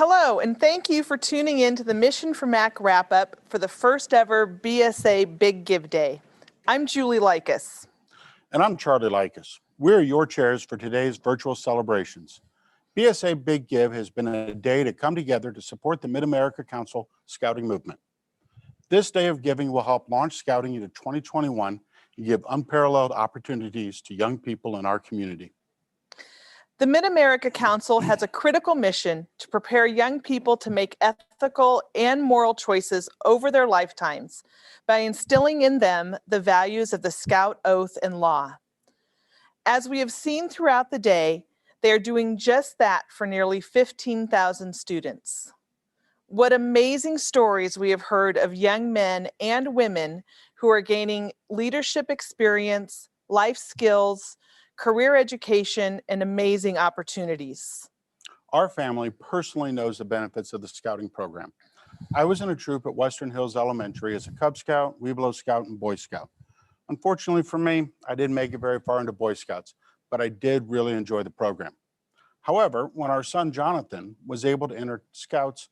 Hello, and thank you for tuning in to the Mission for Mac wrap-up for the first ever BSA Big Give Day. I'm Julie Likas. And I'm Charlie Likas. We're your chairs for today's virtual celebrations. BSA Big Give has been a day to come together to support the Mid-America Council Scouting movement. This day of giving will help launch Scouting into 2021 and give unparalleled opportunities to young people in our community. The Mid-America Council has a critical mission to prepare young people to make ethical and moral choices over their lifetimes by instilling in them the values of the Scout Oath and Law. As we have seen throughout the day, they are doing just that for nearly 15,000 students. What amazing stories we have heard of young men and women who are gaining leadership experience, life skills, career education, and amazing opportunities. Our family personally knows the benefits of the Scouting program. I was in a troop at Western Hills Elementary as a Cub Scout, Weeblo Scout, and Boy Scout. Unfortunately for me, I didn't make it very far into Boy Scouts, but I did really enjoy the program. However, when our son Jonathan was able to enter Scouts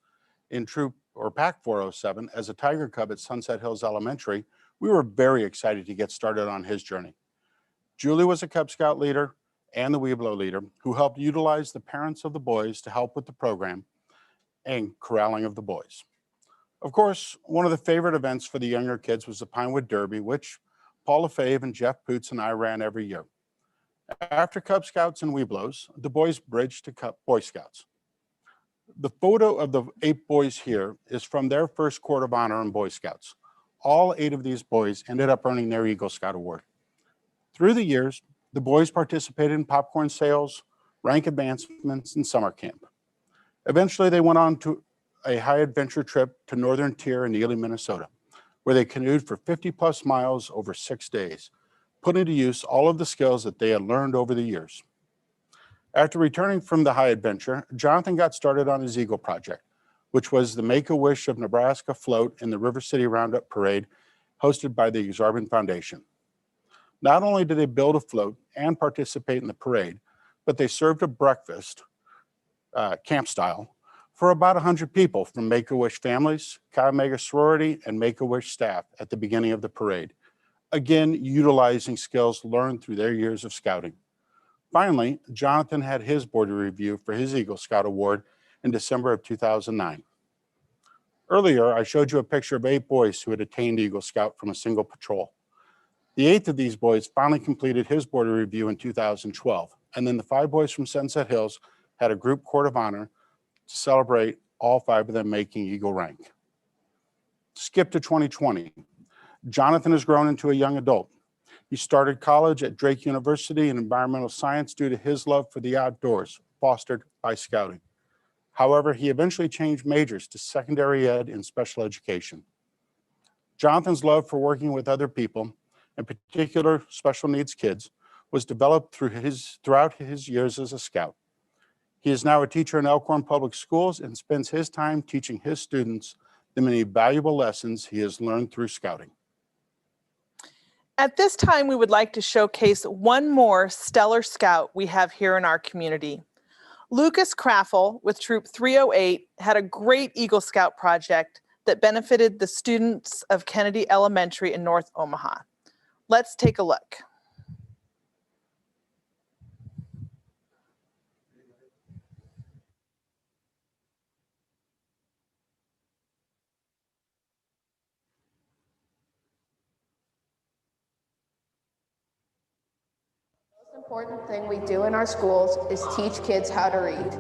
in Troop or Pack 407 as a Tiger Cub at Sunset Hills Elementary, we were very excited to get started on his journey. Julie was a Cub Scout leader and the Weeblo leader who helped utilize the parents of the boys to help with the program and corralling of the boys. Of course, one of the favorite events for the younger kids was the Pinewood Derby, which Paul LaFave and Jeff Poots and I ran every year. After Cub Scouts and Weeblos, the boys bridged to Boy Scouts. The photo of the 8 boys here is from their first Court of Honor in Boy Scouts. All 8 of these boys ended up earning their Eagle Scout Award. Through the years, the boys participated in popcorn sales, rank advancements, and summer camp. Eventually, they went on to a high adventure trip to Northern Tier in Ely, Minnesota, where they canoed for 50+ miles over 6 days, putting to use all of the skills that they had learned over the years. After returning from the high adventure, Jonathan got started on his Eagle Project, which was the Make-A-Wish of Nebraska float in the River City Roundup Parade hosted by the Exarban Foundation. Not only did they build a float and participate in the parade, but they served a breakfast, camp style, for about 100 people from Make-A-Wish families, Chi Omega sorority, and Make-A-Wish staff at the beginning of the parade, again utilizing skills learned through their years of scouting. Finally, Jonathan had his board review for his Eagle Scout Award in December of 2009. Earlier, I showed you a picture of 8 boys who had attained Eagle Scout from a single patrol. The 8th of these boys finally completed his board review in 2012, and then the 5 boys from Sunset Hills had a group Court of Honor to celebrate all 5 of them making Eagle rank. Skip to 2020. Jonathan has grown into a young adult. He started college at Drake University in environmental science due to his love for the outdoors, fostered by Scouting. However, he eventually changed majors to secondary ed and special education. Jonathan's love for working with other people, in particular special needs kids, was developed throughout his years as a Scout. He is now a teacher in Elkhorn Public Schools and spends his time teaching his students the many valuable lessons he has learned through Scouting. At this time, we would like to showcase one more stellar Scout we have here in our community. Lucas Craffle with Troop 308 had a great Eagle Scout project that benefited the students of Kennedy Elementary in North Omaha. Let's take a look. The most important thing we do in our schools is teach kids how to read.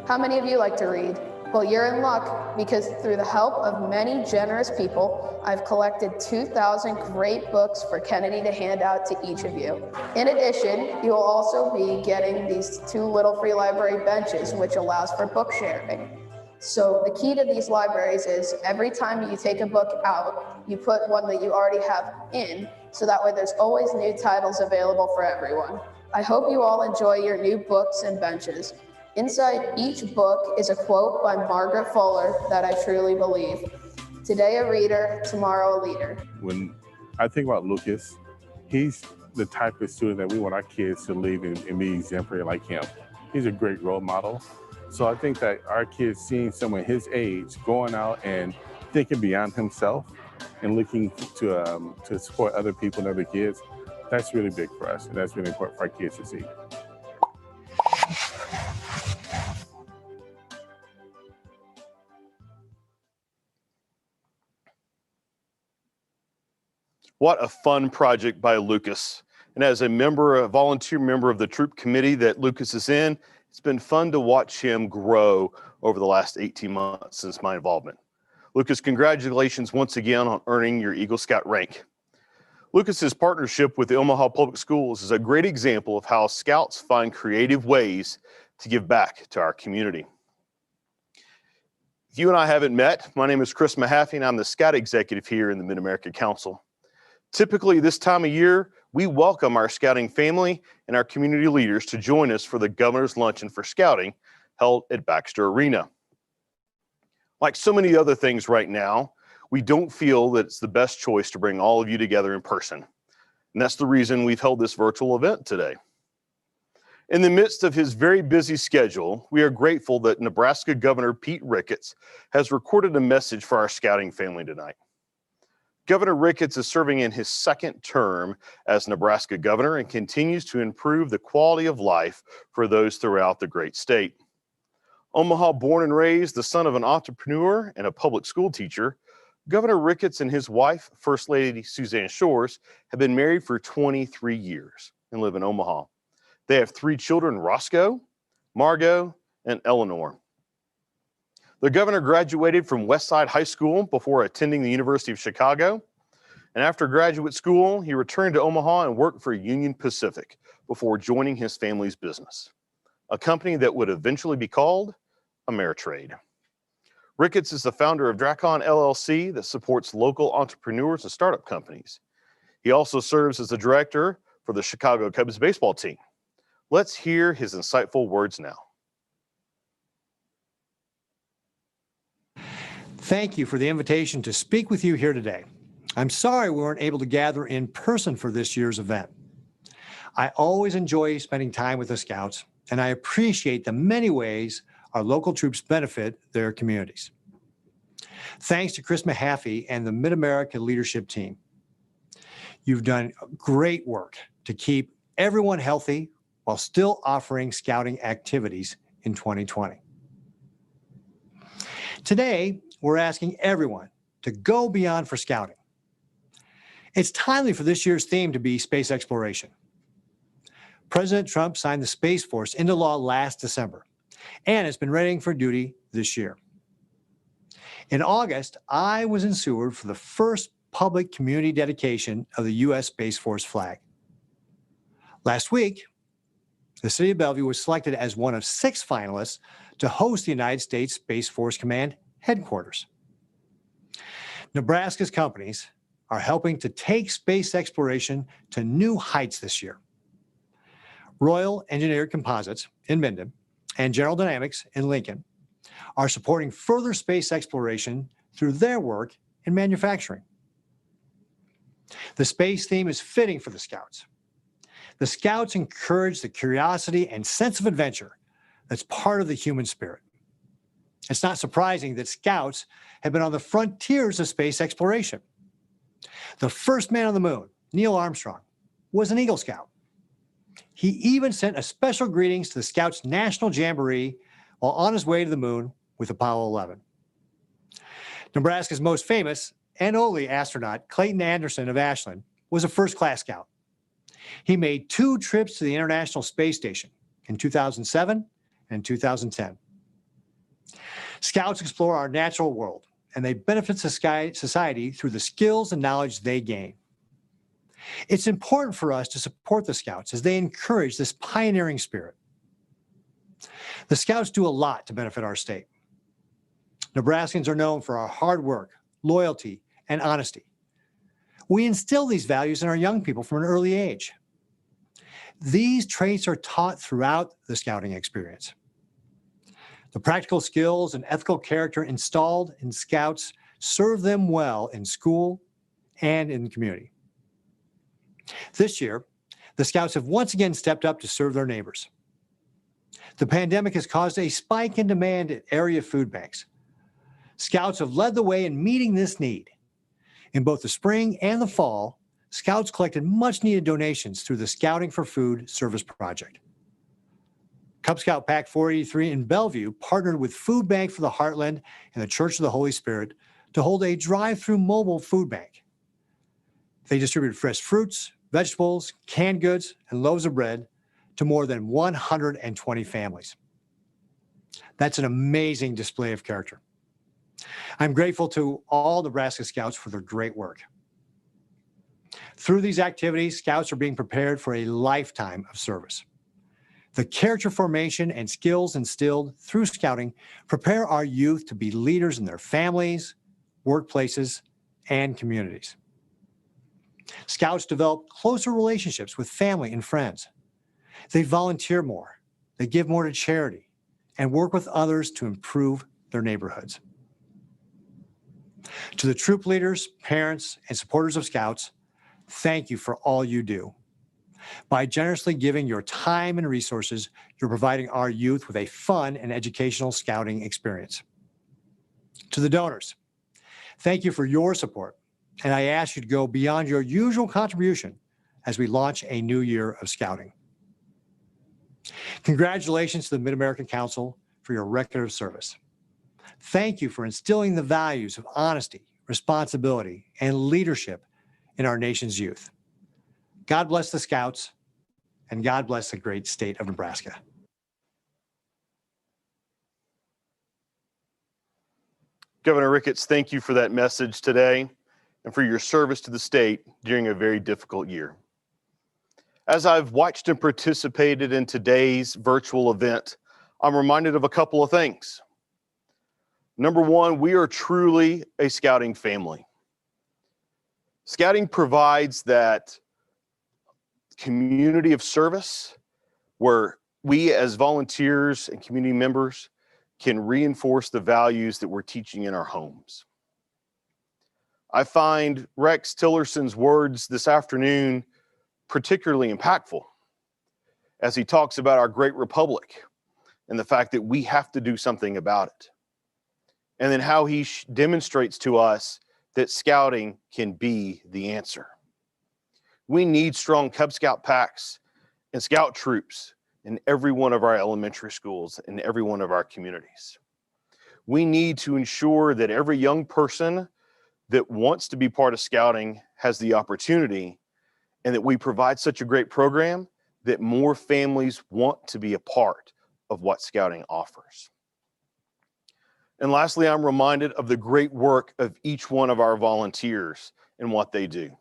How many of you like to read? Well, you're in luck because through the help of many generous people, I've collected 2,000 great books for Kennedy to hand out to each of you. In addition, you will also be getting these 2 little free library benches, which allows for book sharing. So the key to these libraries is every time you take a book out, you put one that you already have in, so that way there's always new titles available for everyone. I hope you all enjoy your new books and benches. Inside each book is a quote by Margaret Fuller that I truly believe. Today a reader, tomorrow a leader. When I think about Lucas, he's the type of student that we want our kids to leave and be exemplary like him. He's a great role model. So I think that our kids seeing someone his age going out and thinking beyond himself and looking to support other people and other kids, that's really big for us, and that's really important for our kids to see. What a fun project by Lucas. And as a volunteer member of the troop committee that Lucas is in, it's been fun to watch him grow over the last 18 months since my involvement. Lucas, congratulations once again on earning your Eagle Scout rank. Lucas's partnership with the Omaha Public Schools is a great example of how Scouts find creative ways to give back to our community. If you and I haven't met, my name is Chris Mahaffey, and I'm the Scout Executive here in the Mid-America Council. Typically, this time of year, we welcome our scouting family and our community leaders to join us for the Governor's Luncheon for Scouting held at Baxter Arena. Like so many other things right now, we don't feel that it's the best choice to bring all of you together in person. And that's the reason we've held this virtual event today. In the midst of his very busy schedule, we are grateful that Nebraska Governor Pete Ricketts has recorded a message for our scouting family tonight. Governor Ricketts is serving in his second term as Nebraska governor and continues to improve the quality of life for those throughout the great state. Omaha born and raised, the son of an entrepreneur and a public school teacher, Governor Ricketts and his wife, First Lady Suzanne Shores, have been married for 23 years and live in Omaha. They have 3 children, Roscoe, Margot, and Eleanor. The governor graduated from Westside High School before attending the University of Chicago. And after graduate school, he returned to Omaha and worked for Union Pacific before joining his family's business, a company that would eventually be called Ameritrade. Ricketts is the founder of Dracon LLC that supports local entrepreneurs and startup companies. He also serves as the director for the Chicago Cubs baseball team. Let's hear his insightful words now. Thank you for the invitation to speak with you here today. I'm sorry we weren't able to gather in person for this year's event. I always enjoy spending time with the Scouts, and I appreciate the many ways our local troops benefit their communities. Thanks to Chris Mahaffey and the Mid-America leadership team. You've done great work to keep everyone healthy while still offering scouting activities in 2020. Today, we're asking everyone to go beyond for scouting. It's timely for this year's theme to be space exploration. President Trump signed the Space Force into law last December, and it's been readying for duty this year. In August, I was in Seward for the first public community dedication of the U.S. Space Force flag. Last week, the city of Bellevue was selected as one of 6 finalists to host the United States Space Force Command headquarters. Nebraska's companies are helping to take space exploration to new heights this year. Royal Engineered Composites in Minden and General Dynamics in Lincoln are supporting further space exploration through their work in manufacturing. The space theme is fitting for the Scouts. The Scouts encourage the curiosity and sense of adventure that's part of the human spirit. It's not surprising that Scouts have been on the frontiers of space exploration. The first man on the moon, Neil Armstrong, was an Eagle Scout. He even sent a special greetings to the Scouts National Jamboree while on his way to the moon with Apollo 11. Nebraska's most famous and only astronaut, Clayton Anderson of Ashland, was a first-class Scout. He made 2 trips to the International Space Station in 2007 and 2010. Scouts explore our natural world, and they benefit society through the skills and knowledge they gain. It's important for us to support the Scouts as they encourage this pioneering spirit. The Scouts do a lot to benefit our state. Nebraskans are known for our hard work, loyalty, and honesty. We instill these values in our young people from an early age. These traits are taught throughout the scouting experience. The practical skills and ethical character installed in Scouts serve them well in school and in the community. This year, the Scouts have once again stepped up to serve their neighbors. The pandemic has caused a spike in demand at area food banks. Scouts have led the way in meeting this need. In both the spring and the fall, Scouts collected much-needed donations through the Scouting for Food Service Project. Cub Scout Pack 483 in Bellevue partnered with Food Bank for the Heartland and the Church of the Holy Spirit to hold a drive-through mobile food bank. They distributed fresh fruits, vegetables, canned goods, and loaves of bread to more than 120 families. That's an amazing display of character. I'm grateful to all Nebraska Scouts for their great work. Through these activities, Scouts are being prepared for a lifetime of service. The character formation and skills instilled through Scouting prepare our youth to be leaders in their families, workplaces, and communities. Scouts develop closer relationships with family and friends. They volunteer more, they give more to charity, and work with others to improve their neighborhoods. To the troop leaders, parents, and supporters of Scouts, thank you for all you do. By generously giving your time and resources, you're providing our youth with a fun and educational Scouting experience. To the donors, thank you for your support, and I ask you to go beyond your usual contribution as we launch a new year of Scouting. Congratulations to the Mid-American Council for your record of service. Thank you for instilling the values of honesty, responsibility, and leadership in our nation's youth. God bless the Scouts, and God bless the great state of Nebraska. Governor Ricketts, thank you for that message today and for your service to the state during a very difficult year. As I've watched and participated in today's virtual event, I'm reminded of a couple of things. Number one, we are truly a Scouting family. Scouting provides that community of service where we as volunteers and community members can reinforce the values that we're teaching in our homes. I find Rex Tillerson's words this afternoon particularly impactful as he talks about our great republic and the fact that we have to do something about it. And then how he demonstrates to us that Scouting can be the answer. We need strong Cub Scout packs and Scout troops in every one of our elementary schools and every one of our communities. We need to ensure that every young person that wants to be part of Scouting has the opportunity, and that we provide such a great program that more families want to be a part of what Scouting offers. And lastly, I'm reminded of the great work of each one of our volunteers and what they do.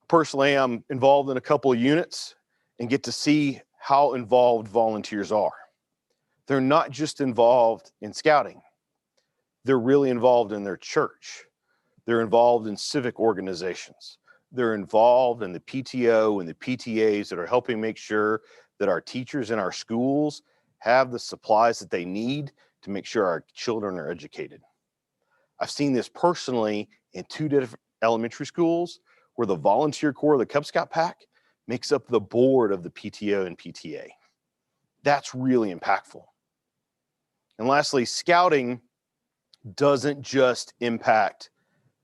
Personally, I'm involved in a couple of units and get to see how involved volunteers are. They're not just involved in Scouting. They're really involved in their church. They're involved in civic organizations. They're involved in the PTO and the PTAs that are helping make sure that our teachers in our schools have the supplies that they need to make sure our children are educated. I've seen this personally in 2 different elementary schools where the volunteer corps of the Cub Scout Pack makes up the board of the PTO and PTA. That's really impactful. And lastly, Scouting doesn't just impact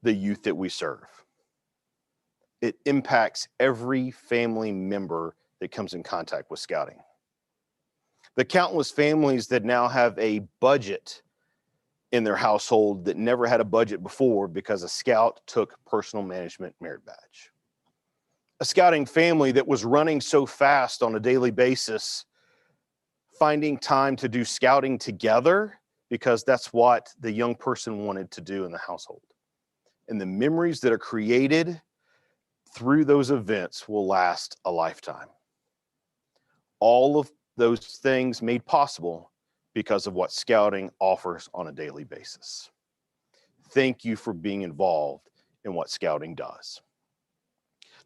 the youth that we serve. It impacts every family member that comes in contact with Scouting. The countless families that now have a budget in their household that never had a budget before because a Scout took personal management merit badge. A Scouting family that was running so fast on a daily basis, finding time to do Scouting together because that's what the young person wanted to do in the household. And the memories that are created through those events will last a lifetime. All of those things made possible because of what Scouting offers on a daily basis. Thank you for being involved in what Scouting does.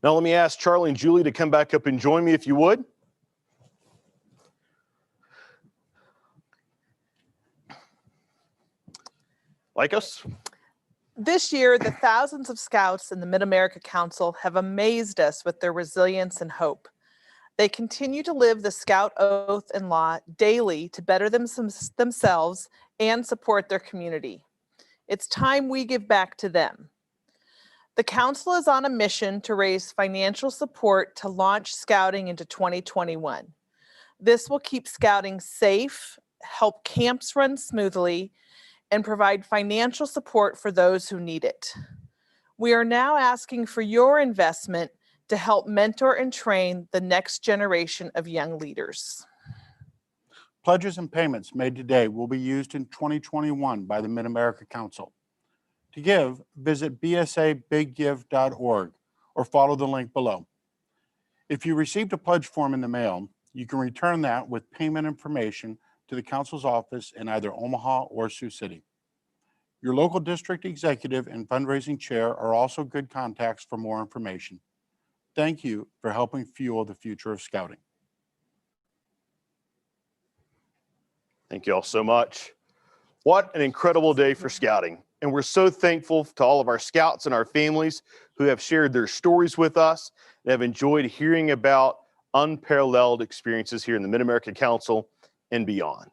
Now let me ask Charlie and Julie to come back up and join me if you would. Like us? This year, the thousands of Scouts in the Mid-America Council have amazed us with their resilience and hope. They continue to live the Scout oath and law daily to better themselves and support their community. It's time we give back to them. The Council is on a mission to raise financial support to launch Scouting into 2021. This will keep Scouting safe, help camps run smoothly, and provide financial support for those who need it. We are now asking for your investment to help mentor and train the next generation of young leaders. Pledges and payments made today will be used in 2021 by the Mid-America Council. To give, visit bsabiggive.org or follow the link below. If you received a pledge form in the mail, you can return that with payment information to the Council's office in either Omaha or Sioux City. Your local district executive and fundraising chair are also good contacts for more information. Thank you for helping fuel the future of Scouting. Thank you all so much. What an incredible day for Scouting. And we're so thankful to all of our Scouts and our families who have shared their stories with us and have enjoyed hearing about unparalleled experiences here in the Mid-America Council and beyond.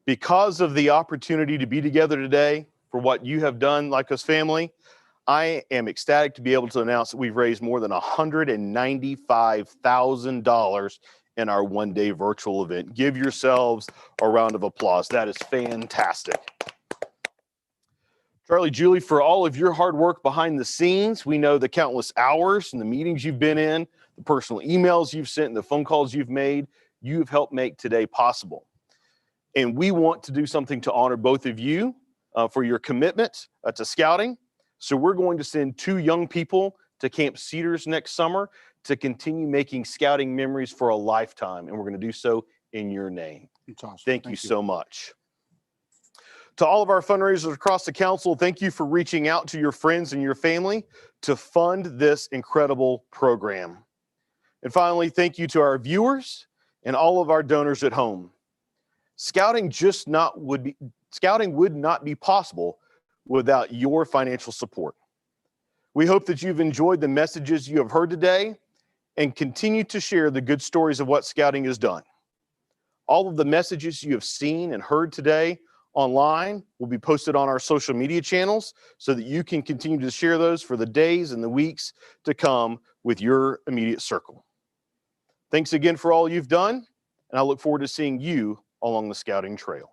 Because of the opportunity to be together today for what you have done like us family, I am ecstatic to be able to announce that we've raised more than $195,000 in our one-day virtual event. Give yourselves a round of applause. That is fantastic. Charlie, Julie, for all of your hard work behind the scenes, we know the countless hours and the meetings you've been in, the personal emails you've sent, and the phone calls you've made, you've helped make today possible. And we want to do something to honor both of you for your commitment to Scouting. So we're going to send 2 young people to Camp Cedars next summer to continue making Scouting memories for a lifetime. And we're going to do so in your name. It's awesome. Thank you so much. To all of our fundraisers across the council, thank you for reaching out to your friends and your family to fund this incredible program. And finally, thank you to our viewers and all of our donors at home. Scouting would not be possible without your financial support. We hope that you've enjoyed the messages you have heard today and continue to share the good stories of what Scouting has done. All of the messages you have seen and heard today online will be posted on our social media channels so that you can continue to share those for the days and the weeks to come with your immediate circle. Thanks again for all you've done, and I look forward to seeing you along the Scouting trail.